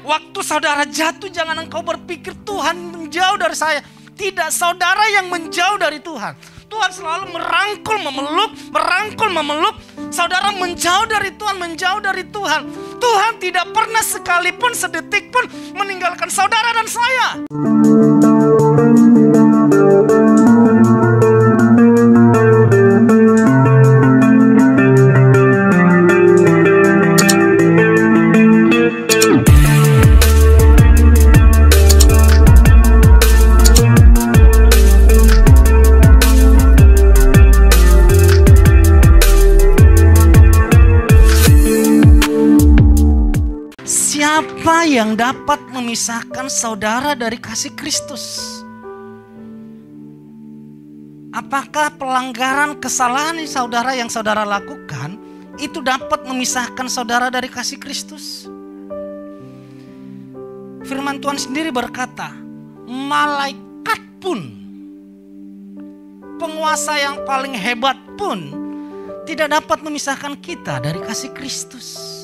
Waktu saudara jatuh, jangan engkau berpikir Tuhan menjauh dari saya. Tidak, saudara yang menjauh dari Tuhan. Tuhan selalu merangkul, memeluk, merangkul, memeluk. Saudara menjauh dari Tuhan, menjauh dari Tuhan. Tuhan tidak pernah sekalipun, sedetik pun meninggalkan saudara dan saya. Siapa yang dapat memisahkan saudara dari kasih Kristus? Apakah pelanggaran kesalahan saudara yang saudara lakukan itu dapat memisahkan saudara dari kasih Kristus? Firman Tuhan sendiri berkata, malaikat pun, penguasa yang paling hebat pun tidak dapat memisahkan kita dari kasih Kristus.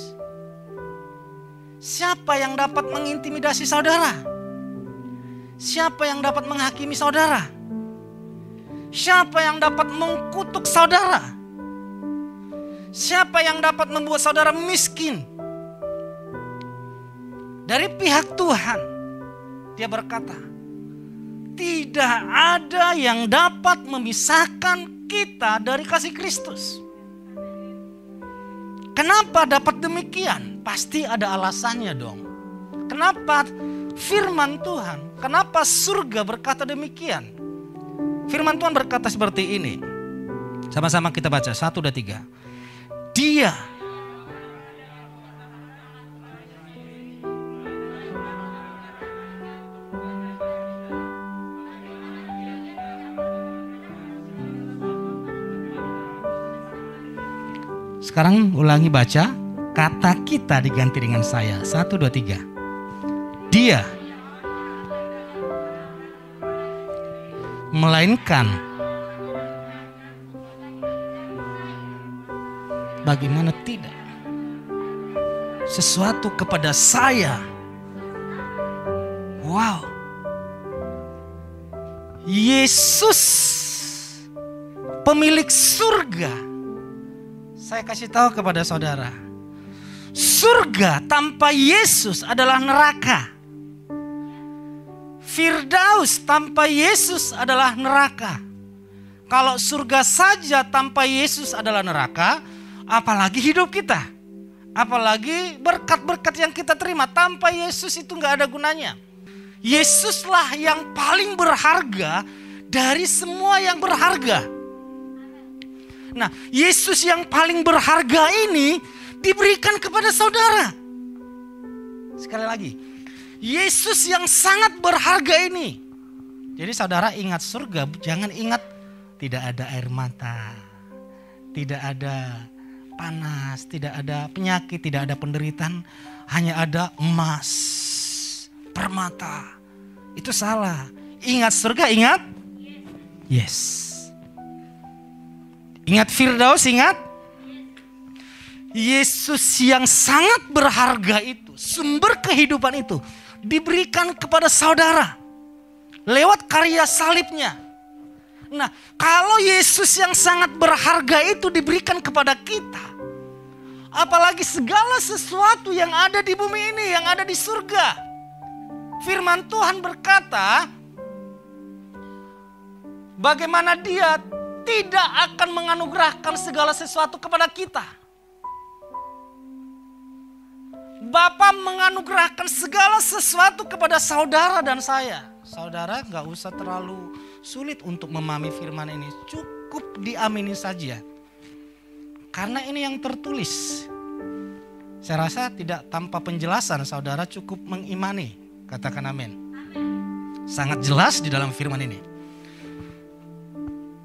Siapa yang dapat mengintimidasi saudara? Siapa yang dapat menghakimi saudara? Siapa yang dapat mengkutuk saudara? Siapa yang dapat membuat saudara miskin? Dari pihak Tuhan, dia berkata, tidak ada yang dapat memisahkan kita dari kasih Kristus. Kenapa dapat demikian? Pasti ada alasannya dong. Kenapa firman Tuhan, kenapa surga berkata demikian? Firman Tuhan berkata seperti ini. Sama-sama kita baca, 1, 2, 3. Dia sekarang ulangi baca. Kata kita diganti dengan saya. 1, 2, 3. Dia. Melainkan. Bagaimana tidak? Sesuatu kepada saya. Wow. Yesus. Pemilik surga. Saya kasih tahu kepada saudara. Surga tanpa Yesus adalah neraka. Firdaus tanpa Yesus adalah neraka. Kalau surga saja tanpa Yesus adalah neraka, apalagi hidup kita. Apalagi berkat-berkat yang kita terima. Tanpa Yesus itu gak ada gunanya. Yesuslah yang paling berharga dari semua yang berharga. Nah, Yesus yang paling berharga ini diberikan kepada saudara. Sekali lagi, Yesus yang sangat berharga ini. Jadi saudara ingat surga, jangan ingat tidak ada air mata, tidak ada panas, tidak ada penyakit, tidak ada penderitaan, hanya ada emas, permata. Itu salah. Ingat surga, ingat yes. Ingat Firdaus, ingat Yesus yang sangat berharga itu, sumber kehidupan itu diberikan kepada saudara lewat karya salibnya. Nah, kalau Yesus yang sangat berharga itu diberikan kepada kita, apalagi segala sesuatu yang ada di bumi ini, yang ada di surga. Firman Tuhan berkata, bagaimana Dia tidak akan menganugerahkan segala sesuatu kepada kita. Bapa menganugerahkan segala sesuatu kepada saudara dan saya. Saudara gak usah terlalu sulit untuk memahami firman ini. Cukup diamini saja. Karena ini yang tertulis. Saya rasa tidak tanpa penjelasan saudara cukup mengimani. Katakan amin. Sangat jelas di dalam firman ini.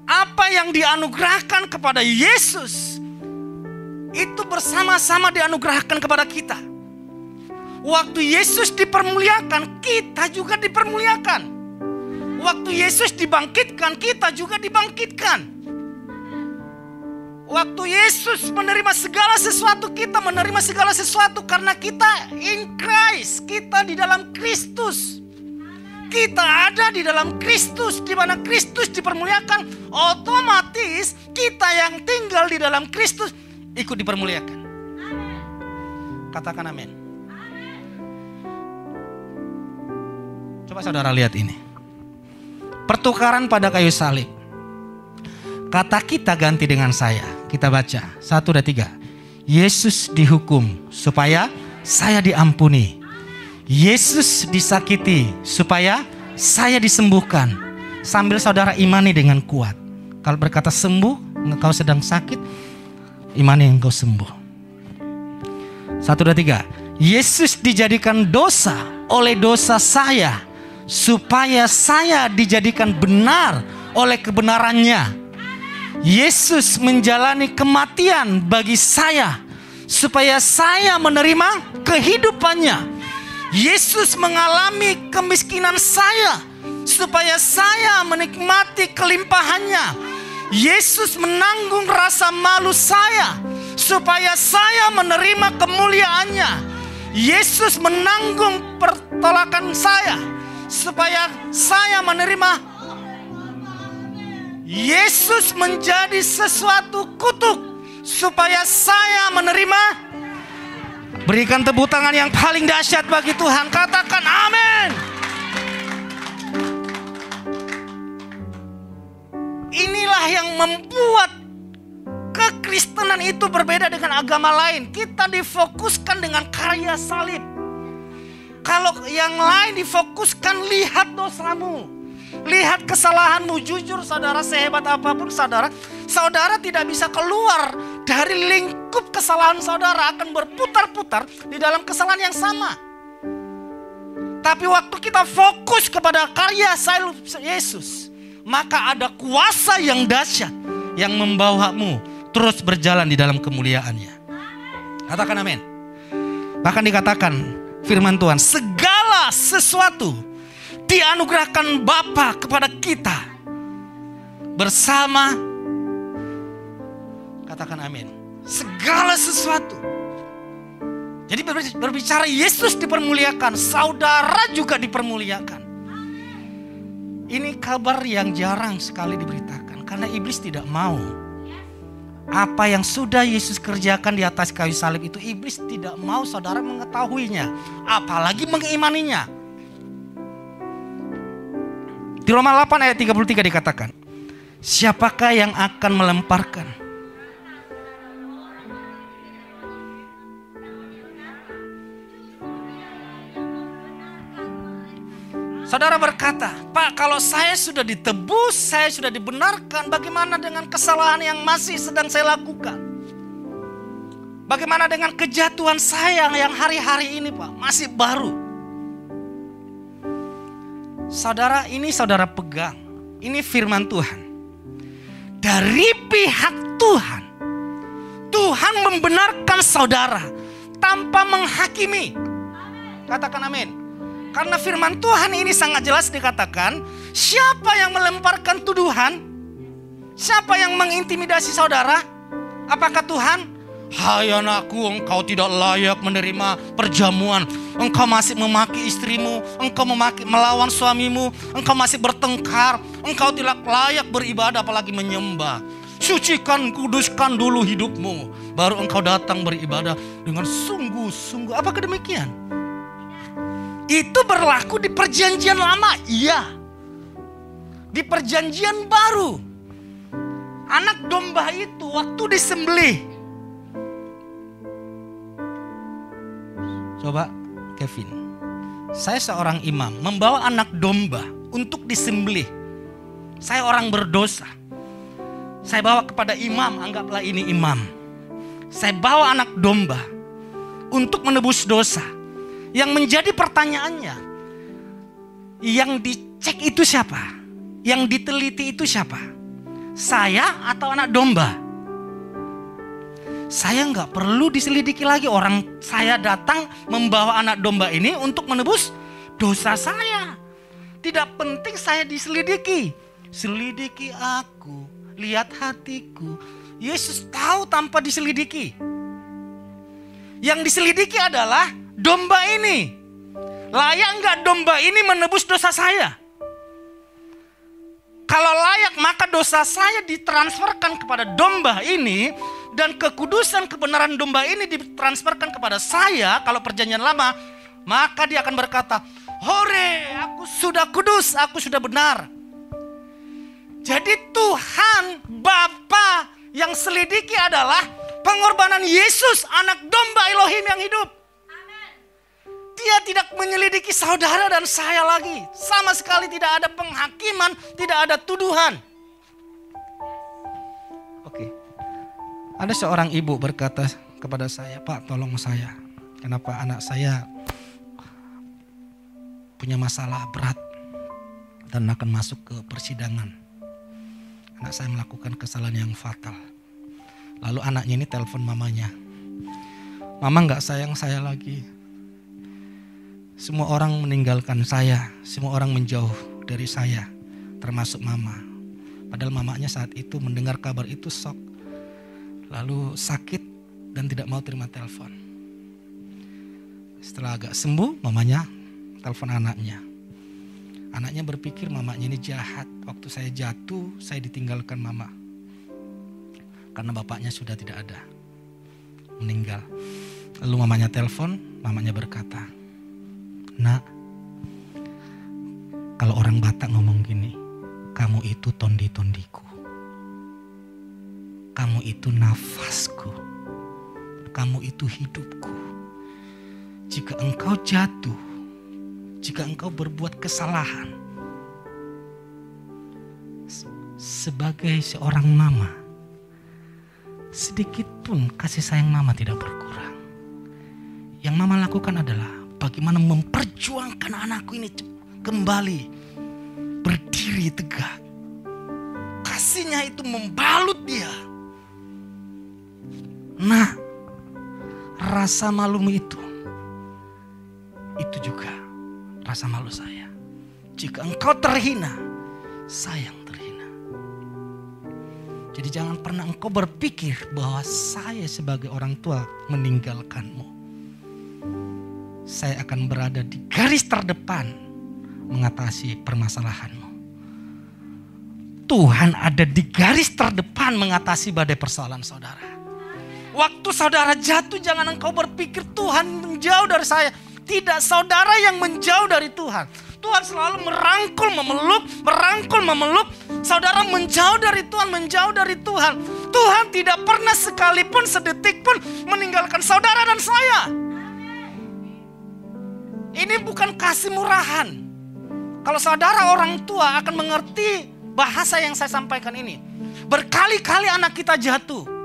Apa yang dianugerahkan kepada Yesus itu bersama-sama dianugerahkan kepada kita. Waktu Yesus dipermuliakan, kita juga dipermuliakan. Waktu Yesus dibangkitkan, kita juga dibangkitkan. Waktu Yesus menerima segala sesuatu, kita menerima segala sesuatu karena kita in Christ, kita di dalam Kristus. Kita ada di dalam Kristus, di mana Kristus dipermuliakan, otomatis kita yang tinggal di dalam Kristus ikut dipermuliakan. Katakan amin. Coba saudara lihat ini. Pertukaran pada kayu salib. Kata kita ganti dengan saya. Kita baca 1 dan 3. Yesus dihukum supaya saya diampuni. Yesus disakiti supaya saya disembuhkan. Sambil saudara imani dengan kuat. Kalau berkata sembuh, engkau sedang sakit, imani engkau sembuh. 1 dan 3. Yesus dijadikan dosa oleh dosa saya supaya saya dijadikan benar oleh kebenarannya. Yesus menjalani kematian bagi saya supaya saya menerima kehidupannya. Yesus mengalami kemiskinan saya supaya saya menikmati kelimpahannya. Yesus menanggung rasa malu saya supaya saya menerima kemuliaannya. Yesus menanggung pertolakan saya supaya saya menerima. Yesus menjadi sesuatu kutuk supaya saya menerima. Berikan tepuk tangan yang paling dahsyat bagi Tuhan. Katakan amin. Inilah yang membuat kekristenan itu berbeda dengan agama lain. Kita difokuskan dengan karya salib. Kalau yang lain difokuskan lihat dosamu, lihat kesalahanmu. Jujur saudara, sehebat apapun saudara, saudara tidak bisa keluar dari lingkup kesalahan saudara, akan berputar-putar di dalam kesalahan yang sama. Tapi waktu kita fokus kepada karya salib Yesus, maka ada kuasa yang dahsyat yang membawamu terus berjalan di dalam kemuliaannya. Katakan amin. Bahkan dikatakan firman Tuhan, segala sesuatu dianugerahkan Bapa kepada kita bersama. Katakan amin. Segala sesuatu. Jadi berbicara Yesus dipermuliakan, saudara juga dipermuliakan. Ini kabar yang jarang sekali diberitakan karena iblis tidak mau. Apa yang sudah Yesus kerjakan di atas kayu salib itu, iblis tidak mau saudara mengetahuinya, apalagi mengimaninya. Di Roma 8 ayat 33 dikatakan, siapakah yang akan melemparkan? Saudara berkata, Pak, kalau saya sudah ditebus, saya sudah dibenarkan, bagaimana dengan kesalahan yang masih sedang saya lakukan? Bagaimana dengan kejatuhan saya yang hari-hari ini, Pak, masih baru? Saudara, ini saudara pegang. Ini firman Tuhan. Dari pihak Tuhan, Tuhan membenarkan saudara tanpa menghakimi. Katakan amin. Karena firman Tuhan ini sangat jelas dikatakan, siapa yang melemparkan tuduhan? Siapa yang mengintimidasi saudara? Apakah Tuhan? Hai anakku, engkau tidak layak menerima perjamuan. Engkau masih memaki istrimu, engkau melawan suamimu, engkau masih bertengkar, engkau tidak layak beribadah apalagi menyembah. Sucikan, kuduskan dulu hidupmu, baru engkau datang beribadah dengan sungguh-sungguh. Apakah demikian? Itu berlaku di perjanjian lama, iya. Di perjanjian baru, anak domba itu waktu disembelih. Coba Kevin, saya seorang imam membawa anak domba untuk disembelih. Saya orang berdosa. Saya bawa kepada imam, anggaplah ini imam. Saya bawa anak domba untuk menebus dosa. Yang menjadi pertanyaannya, yang dicek itu siapa? Yang diteliti itu siapa? Saya atau anak domba? Saya nggak perlu diselidiki lagi. Orang saya datang membawa anak domba ini untuk menebus dosa saya. Tidak penting saya diselidiki. Selidiki aku, lihat hatiku. Yesus tahu tanpa diselidiki. Yang diselidiki adalah domba ini. Layak enggak domba ini menebus dosa saya? Kalau layak, maka dosa saya ditransferkan kepada domba ini, dan kekudusan kebenaran domba ini ditransferkan kepada saya. Kalau perjanjian lama, maka dia akan berkata, hore, aku sudah kudus, aku sudah benar. Jadi Tuhan Bapa yang selidiki adalah pengorbanan Yesus, anak domba Elohim yang hidup. Dia tidak menyelidiki saudara dan saya lagi. Sama sekali tidak ada penghakiman, tidak ada tuduhan. Oke. Ada seorang ibu berkata kepada saya, Pak, tolong saya. Kenapa anak saya punya masalah berat dan akan masuk ke persidangan. Anak saya melakukan kesalahan yang fatal. Lalu anaknya ini telepon mamanya. Mama gak sayang saya lagi. Semua orang meninggalkan saya, semua orang menjauh dari saya, termasuk mama. Padahal mamanya saat itu mendengar kabar itu shock, lalu sakit dan tidak mau terima telepon. Setelah agak sembuh, mamanya telepon anaknya. Anaknya berpikir mamanya ini jahat. Waktu saya jatuh, saya ditinggalkan mama. Karena bapaknya sudah tidak ada, meninggal. Lalu mamanya telepon, mamanya berkata, Nak, kalau orang Batak ngomong gini, kamu itu tondi-tondiku. Kamu itu nafasku. Kamu itu hidupku. Jika engkau jatuh, jika engkau berbuat kesalahan, sebagai seorang mama, sedikit pun kasih sayang mama tidak berkurang. Yang mama lakukan adalah bagaimana memperjuangkan anakku ini kembali berdiri tegak. Kasihnya itu membalut dia. Nah, rasa malumu itu juga rasa malu saya. Jika engkau terhina, saya yang terhina. Jadi jangan pernah engkau berpikir bahwa saya sebagai orang tua meninggalkanmu. Saya akan berada di garis terdepan mengatasi permasalahanmu. Tuhan ada di garis terdepan mengatasi badai persoalan saudara. Waktu saudara jatuh, jangan engkau berpikir Tuhan menjauh dari saya. Tidak, saudara yang menjauh dari Tuhan. Tuhan selalu merangkul, memeluk, merangkul, memeluk. Saudara menjauh dari Tuhan, menjauh dari Tuhan. Tuhan tidak pernah sekalipun sedetik pun meninggalkan saudara dan saya. Ini bukan kasih murahan. Kalau saudara orang tua akan mengerti bahasa yang saya sampaikan ini. Berkali-kali anak kita jatuh.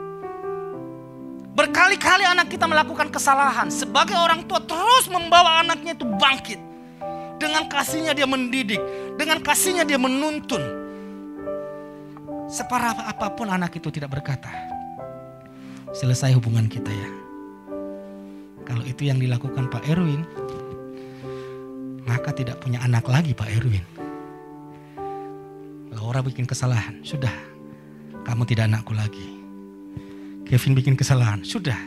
Berkali-kali anak kita melakukan kesalahan. Sebagai orang tua terus membawa anaknya itu bangkit. Dengan kasihnya dia mendidik. Dengan kasihnya dia menuntun. Separah apapun anak itu tidak berkata, selesai hubungan kita ya. Kalau itu yang dilakukan Pak Erwin, maka tidak punya anak lagi Pak Erwin. Laura bikin kesalahan, sudah, kamu tidak anakku lagi. Kevin bikin kesalahan, sudah,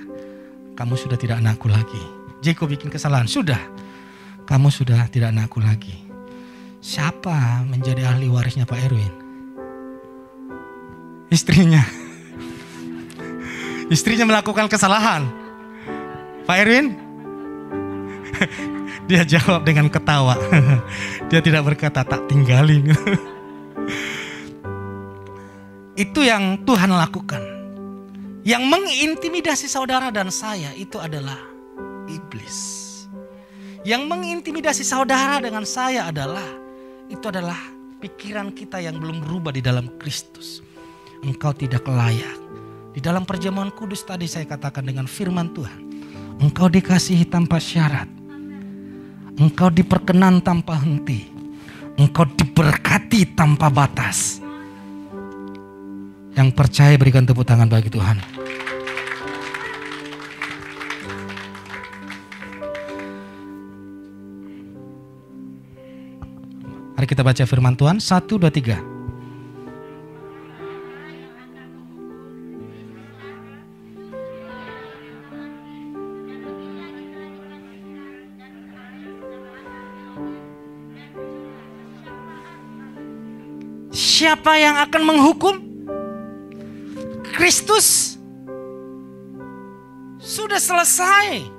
kamu sudah tidak anakku lagi. Jeko bikin kesalahan, sudah, kamu sudah tidak anakku lagi. Siapa menjadi ahli warisnya Pak Erwin? Istrinya. Istrinya melakukan kesalahan. Pak Erwin? Dia jawab dengan ketawa. Dia tidak berkata tak tinggalin. Itu yang Tuhan lakukan. Yang mengintimidasi saudara dan saya itu adalah iblis. Yang mengintimidasi saudara dengan saya adalah pikiran kita yang belum berubah di dalam Kristus. Engkau tidak layak. Di dalam perjamuan kudus tadi saya katakan dengan firman Tuhan, engkau dikasihi tanpa syarat. Engkau diperkenan tanpa henti. Engkau diberkati tanpa batas. Yang percaya berikan tepuk tangan bagi Tuhan. Mari kita baca firman Tuhan. 1, 2, 3. siapa yang akan menghukum? Kristus sudah selesai.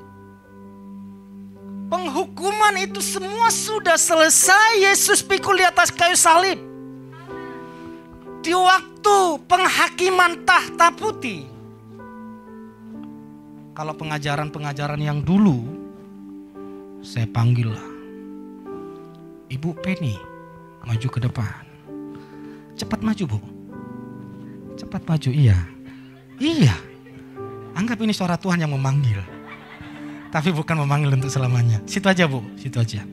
Penghukuman itu semua sudah selesai. Yesus pikul di atas kayu salib. Di waktu penghakiman tahta putih. Kalau pengajaran-pengajaran yang dulu, saya panggil lah, Ibu Penny, maju ke depan. Cepat maju, Bu. Cepat maju, iya. Iya. Anggap ini suara Tuhan yang memanggil. Tapi bukan memanggil untuk selamanya. Situ aja, Bu, situ aja.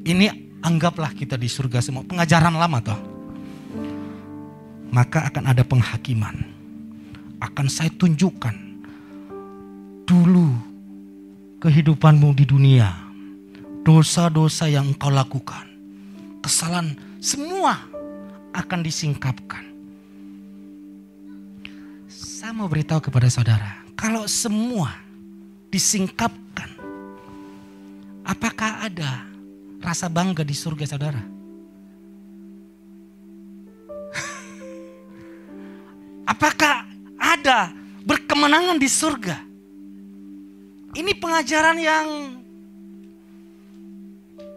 Ini anggaplah kita di surga semua. Pengajaran lama toh. Maka akan ada penghakiman. Akan saya tunjukkan dulu kehidupanmu di dunia. Dosa-dosa yang engkau lakukan. Kesalahan semua akan disingkapkan. Saya mau beritahu kepada saudara. Kalau semua disingkapkan, apakah ada rasa bangga di surga saudara? Apakah ada berkemenangan di surga? Ini pengajaran yang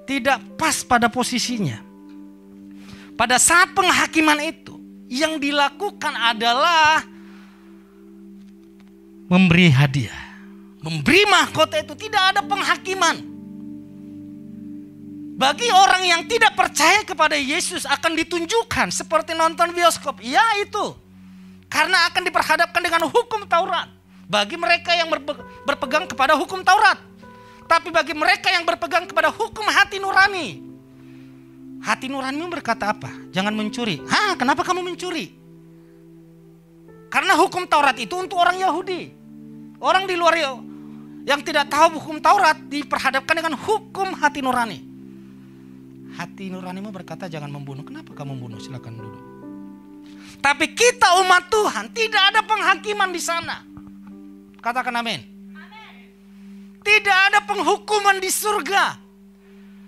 tidak pas pada posisinya. Pada saat penghakiman itu, yang dilakukan adalah memberi hadiah. Memberi mahkota itu, tidak ada penghakiman. Bagi orang yang tidak percaya kepada Yesus akan ditunjukkan seperti nonton bioskop. Ya itu. Karena akan diperhadapkan dengan hukum Taurat. Bagi mereka yang berpegang kepada hukum Taurat. Tapi bagi mereka yang berpegang kepada hukum hati nurani. Hati nuranimu berkata apa? Jangan mencuri. Hah, kenapa kamu mencuri? Karena hukum Taurat itu untuk orang Yahudi. Orang di luar yang tidak tahu hukum Taurat diperhadapkan dengan hukum hati nurani. Hati nuranimu berkata jangan membunuh. Kenapa kamu membunuh? Silakan duduk. Tapi kita umat Tuhan tidak ada penghakiman di sana. Katakan amin. Tidak ada penghukuman di surga.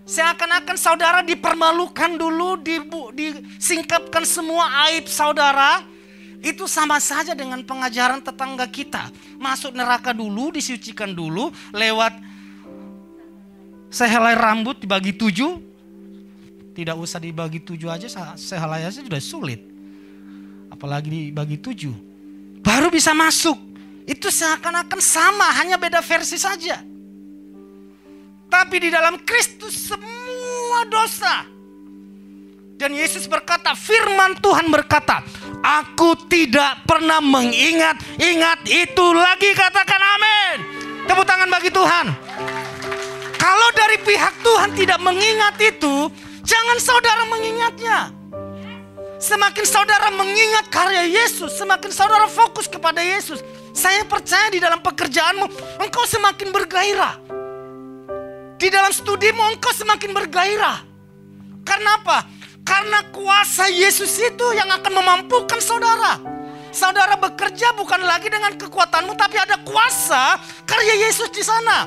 Seakan-akan saudara dipermalukan dulu, disingkapkan semua aib saudara. Itu sama saja dengan pengajaran tetangga kita. Masuk neraka dulu, disucikan dulu, lewat sehelai rambut dibagi 7. Tidak usah dibagi 7 aja, sehelai aja sudah sulit. Apalagi dibagi 7. Baru bisa masuk. Itu seakan-akan sama, hanya beda versi saja. Tapi di dalam Kristus semua dosa. Dan Yesus berkata, firman Tuhan berkata, aku tidak pernah mengingat itu lagi. Katakan amin. Tepuk tangan bagi Tuhan. Kalau dari pihak Tuhan tidak mengingat itu, jangan saudara mengingatnya. Semakin saudara mengingat karya Yesus, semakin saudara fokus kepada Yesus. Saya percaya di dalam pekerjaanmu, engkau semakin bergairah. Di dalam studimu, engkau semakin bergairah. Karena apa? Karena kuasa Yesus itu yang akan memampukan saudara. Saudara bekerja bukan lagi dengan kekuatanmu, tapi ada kuasa karya Yesus di sana.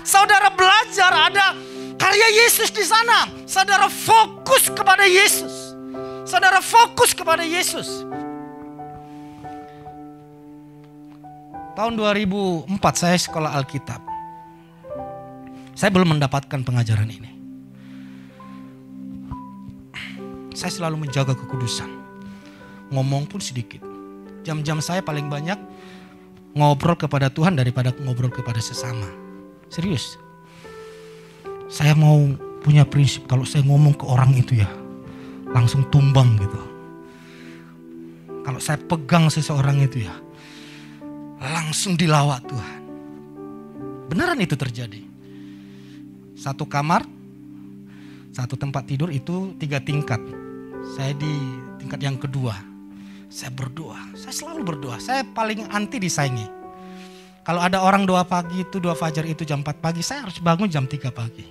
Saudara belajar, ada karya Yesus di sana. Saudara fokus kepada Yesus. Saudara fokus kepada Yesus. Tahun 2004 saya sekolah Alkitab. Saya belum mendapatkan pengajaran ini. Saya selalu menjaga kekudusan. Ngomong pun sedikit. Jam-jam saya paling banyak ngobrol kepada Tuhan daripada ngobrol kepada sesama. Serius. Saya mau punya prinsip kalau saya ngomong ke orang itu ya langsung tumbang gitu. Kalau saya pegang seseorang itu ya langsung dilawat Tuhan. Beneran itu terjadi. Satu kamar, satu tempat tidur itu 3 tingkat. Saya di tingkat yang kedua. Saya berdoa. Saya selalu berdoa. Saya paling anti disaingi. Kalau ada orang doa pagi itu, doa fajar itu jam 4 pagi. Saya harus bangun jam 3 pagi.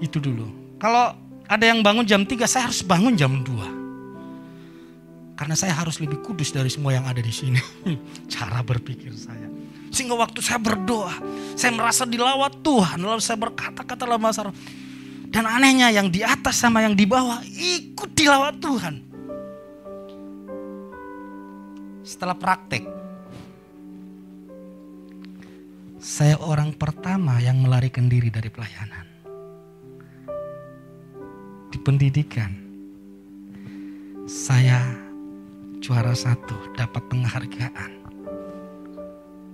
Itu dulu. Kalau ada yang bangun jam 3, saya harus bangun jam 2. Karena saya harus lebih kudus dari semua yang ada di sini. Cara berpikir saya. Sehingga waktu saya berdoa, saya merasa dilawat Tuhan. Lalu saya berkata-kata dalam bahasa Arab. Dan anehnya yang di atas sama yang di bawah ikut dilawat Tuhan. Setelah praktek, saya orang pertama yang melarikan diri dari pelayanan. Di pendidikan, saya juara 1, dapat penghargaan.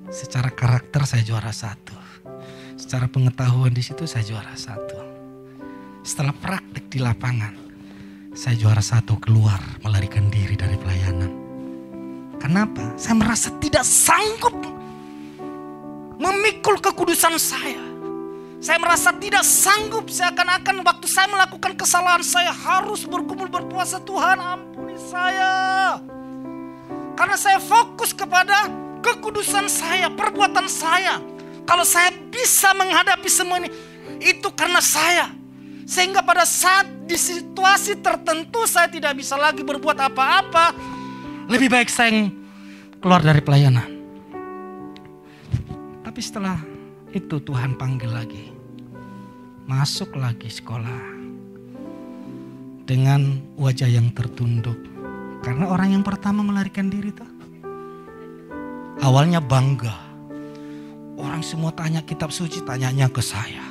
Secara karakter saya juara 1. Secara pengetahuan di situ saya juara 1. Setelah praktek di lapangan, saya juara 1 keluar melarikan diri dari pelayanan. Kenapa? Saya merasa tidak sanggup memikul kekudusan saya. Saya merasa tidak sanggup, seakan-akan waktu saya melakukan kesalahan saya harus bergumul berpuasa, Tuhan ampuni saya. Karena saya fokus kepada kekudusan saya, perbuatan saya. Kalau saya bisa menghadapi semua ini, itu karena saya. Sehingga pada saat di situasi tertentu saya tidak bisa lagi berbuat apa-apa, lebih baik saya keluar dari pelayanan. Tapi setelah itu Tuhan panggil lagi. Masuk lagi sekolah dengan wajah yang tertunduk. Karena orang yang pertama melarikan diri tuh. Awalnya bangga. Orang semua tanya kitab suci, tanyanya ke saya.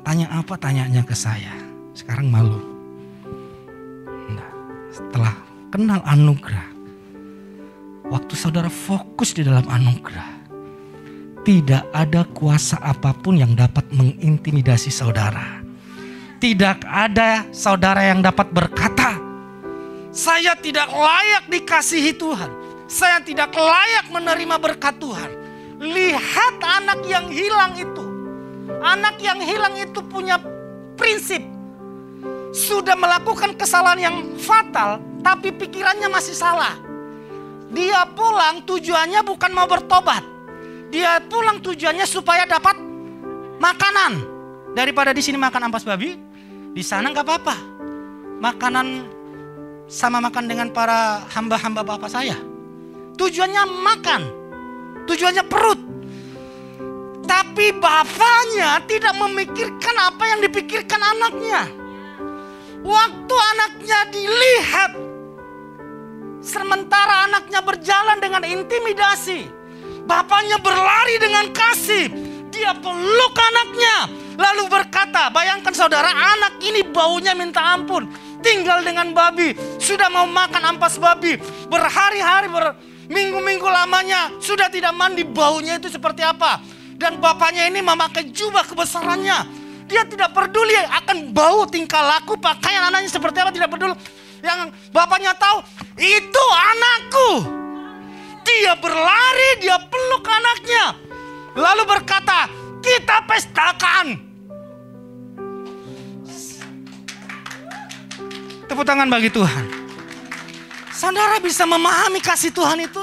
Tanya apa, tanyanya ke saya. Sekarang malu. Nah, setelah kenal anugerah, waktu saudara fokus di dalam anugerah, tidak ada kuasa apapun yang dapat mengintimidasi saudara. Tidak ada saudara yang dapat berkata, saya tidak layak dikasihi Tuhan. Saya tidak layak menerima berkat Tuhan. Lihat anak yang hilang itu. Anak yang hilang itu punya prinsip. Sudah melakukan kesalahan yang fatal, tapi pikirannya masih salah. Dia pulang tujuannya bukan mau bertobat. Dia pulang tujuannya supaya dapat makanan. Daripada di sini makan ampas babi, di sana nggak apa-apa. Makanan sama makan dengan para hamba-hamba Bapak saya. Tujuannya makan, tujuannya perut. Tapi bapaknya tidak memikirkan apa yang dipikirkan anaknya. Waktu anaknya dilihat, sementara anaknya berjalan dengan intimidasi, bapaknya berlari dengan kasih. Dia peluk anaknya. Lalu berkata, bayangkan saudara, anak ini baunya minta ampun. Tinggal dengan babi. Sudah mau makan ampas babi. Berhari-hari, berminggu-minggu lamanya. Sudah tidak mandi, baunya itu seperti apa. Dan bapaknya ini memakai jubah kebesarannya. Dia tidak peduli akan bau, tingkah laku, pakaian anaknya seperti apa. Tidak peduli. Yang bapaknya tahu, itu anakku. Dia berlari, dia peluk anaknya. Lalu berkata, kita pestakan. Tepuk tangan bagi Tuhan. Saudara bisa memahami kasih Tuhan itu?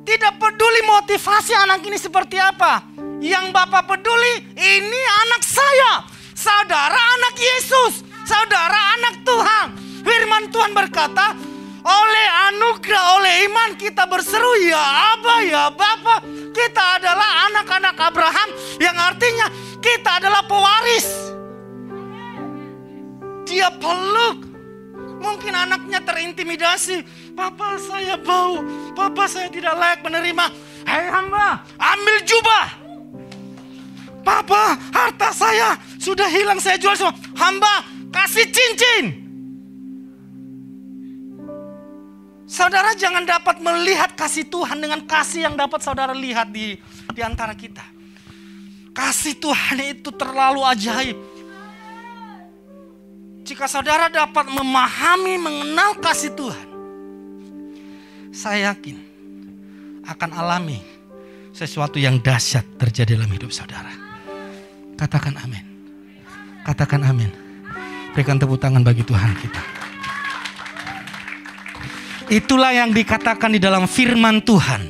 Tidak peduli motivasi anak ini seperti apa. Yang Bapak peduli, ini anak saya. Saudara anak Yesus. Saudara anak Tuhan. Firman Tuhan berkata, oleh anugerah, oleh iman kita berseru, ya Aba, ya Bapa. Kita adalah anak-anak Abraham, yang artinya kita adalah pewaris. Dia peluk. Mungkin anaknya terintimidasi. Papa saya bau, papa saya tidak layak menerima. Hei hamba, ambil jubah. Papa, harta saya sudah hilang, saya jual semua. Hamba, kasih cincin. Saudara jangan dapat melihat kasih Tuhan dengan kasih yang dapat saudara lihat di antara kita. Kasih Tuhan itu terlalu ajaib. Jika saudara dapat memahami, mengenal kasih Tuhan, saya yakin akan alami sesuatu yang dahsyat terjadi dalam hidup saudara. Katakan amin. Katakan amin. Berikan tepuk tangan bagi Tuhan kita. Itulah yang dikatakan di dalam firman Tuhan.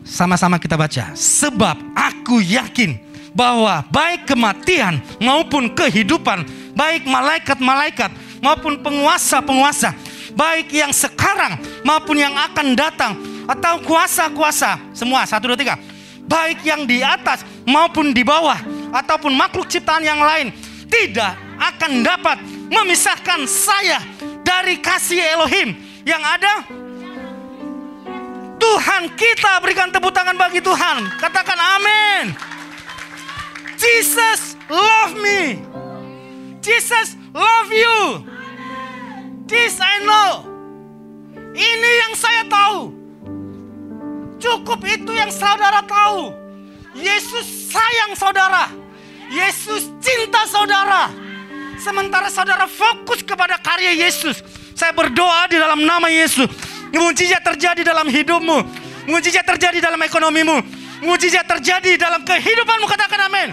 Sama-sama kita baca. Sebab aku yakin bahwa baik kematian maupun kehidupan, baik malaikat-malaikat maupun penguasa-penguasa, baik yang sekarang maupun yang akan datang, atau kuasa-kuasa, semua 1, 2, 3, baik yang di atas maupun di bawah, ataupun makhluk ciptaan yang lain tidak akan dapat memisahkan saya dari kasih Elohim yang ada. Tuhan, kita berikan tepuk tangan bagi Tuhan. Katakan amin. Jesus love me. Jesus love you. This I know. Ini yang saya tahu. Cukup itu yang saudara tahu. Yesus sayang saudara. Yesus cinta saudara. Sementara saudara fokus kepada karya Yesus, saya berdoa di dalam nama Yesus, mukjizat terjadi dalam hidupmu, mukjizat terjadi dalam ekonomimu, mukjizat terjadi dalam kehidupanmu. Katakan amin.